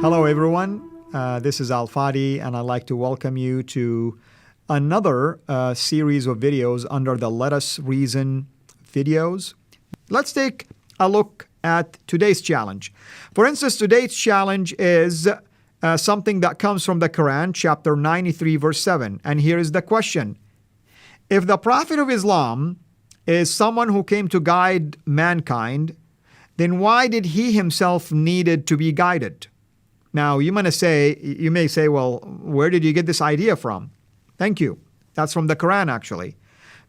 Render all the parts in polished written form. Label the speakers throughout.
Speaker 1: Hello, everyone. This is Al-Fadi, and I'd like to welcome you to another series of videos under the Let Us Reason videos. Let's take a look at today's challenge. For instance, today's challenge is something that comes from the Quran, chapter 93, verse 7. And here is the question. If the Prophet of Islam is someone who came to guide mankind, then why did he himself needed to be guided? Now, you may say, well, where did you get this idea from? Thank you. That's from the Quran, actually.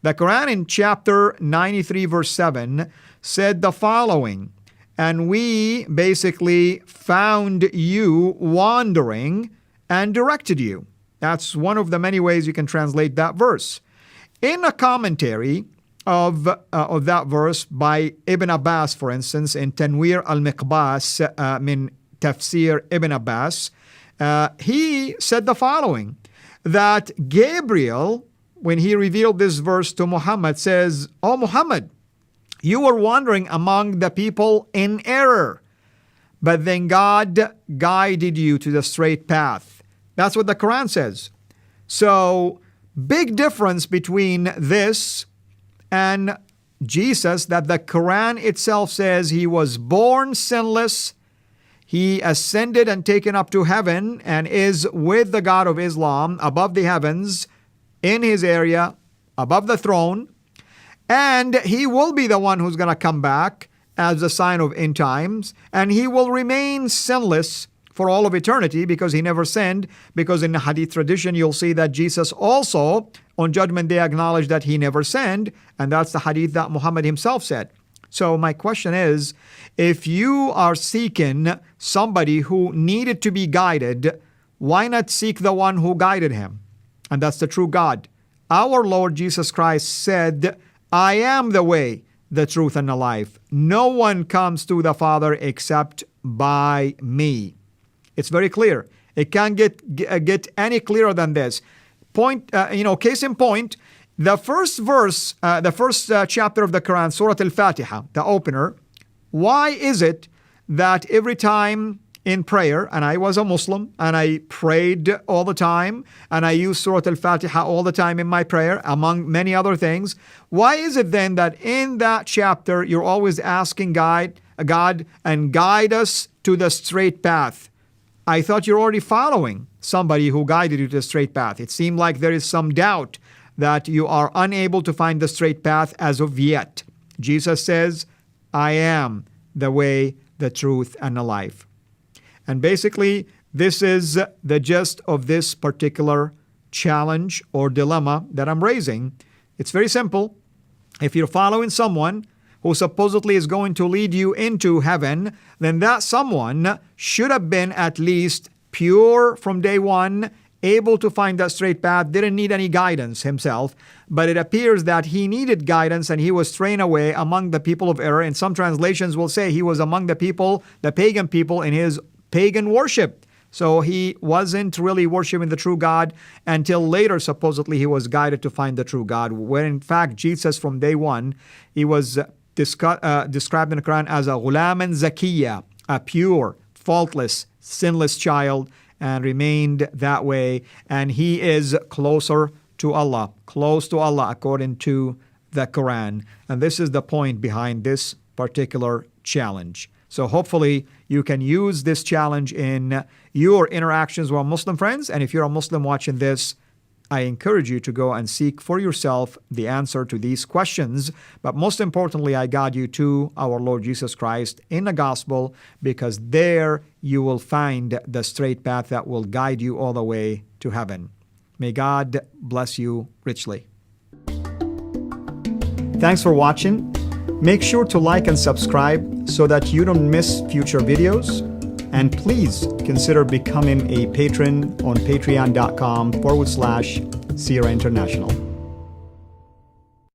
Speaker 1: The Quran in chapter 93, verse 7 said the following, and we basically found you wandering and directed you. That's one of the many ways you can translate that verse. In a commentary of that verse by Ibn Abbas, for instance, in Tanwir al-Miqbas min Tafsir Ibn Abbas, he said the following, that Gabriel, when he revealed this verse to Muhammad, says, "Oh Muhammad, you were wandering among the people in error, but then God guided you to the straight path." That's what the Quran says. So, big difference between this and Jesus, that the Quran itself says he was born sinless, he ascended and taken up to heaven and is with the God of Islam above the heavens, in his area, above the throne, and he will be the one who's going to come back as a sign of end times, and he will remain sinless for all of eternity because he never sinned, because in the hadith tradition you'll see that Jesus also on Judgment Day acknowledged that he never sinned, and that's the hadith that Muhammad himself said. So my question is, if you are seeking somebody who needed to be guided, why not seek the one who guided him? And that's the true God. Our Lord Jesus Christ said, "I am the way, the truth, and the life. No one comes to the Father except by me." It's very clear. It can't get any clearer than this. Case in point, the first verse, the first chapter of the Quran, Surah Al-Fatiha, the opener, why is it that every time in prayer, and I was a Muslim, and I prayed all the time, and I used Surah Al-Fatiha all the time in my prayer, among many other things, why is it then that in that chapter you're always asking God and guide us to the straight path? I thought you're already following somebody who guided you to the straight path. It seemed like there is some doubt that you are unable to find the straight path as of yet. Jesus says, "I am the way, the truth, and the life." And basically, this is the gist of this particular challenge or dilemma that I'm raising. It's very simple. If you're following someone who supposedly is going to lead you into heaven, then that someone should have been at least pure from day one, able to find that straight path, didn't need any guidance himself, but it appears that he needed guidance and he was straying away among the people of error. And some translations will say he was among the people, the pagan people, in his pagan worship. So he wasn't really worshiping the true God until later, supposedly, he was guided to find the true God, when in fact Jesus from day one, he was described in the Quran as a ghulaman zakiyya, a pure, faultless, sinless child, and remained that way. And he is closer to Allah, close to Allah according to the Quran. And this is the point behind this particular challenge. So hopefully you can use this challenge in your interactions with Muslim friends. And if you're a Muslim watching this, I encourage you to go and seek for yourself the answer to these questions. But most importantly, I guide you to our Lord Jesus Christ in the gospel, because there you will find the straight path that will guide you all the way to heaven. May God bless you richly. Thanks for watching. Make sure to like and subscribe so that you don't miss future videos. And please consider becoming a patron on patreon.com/Sierra International.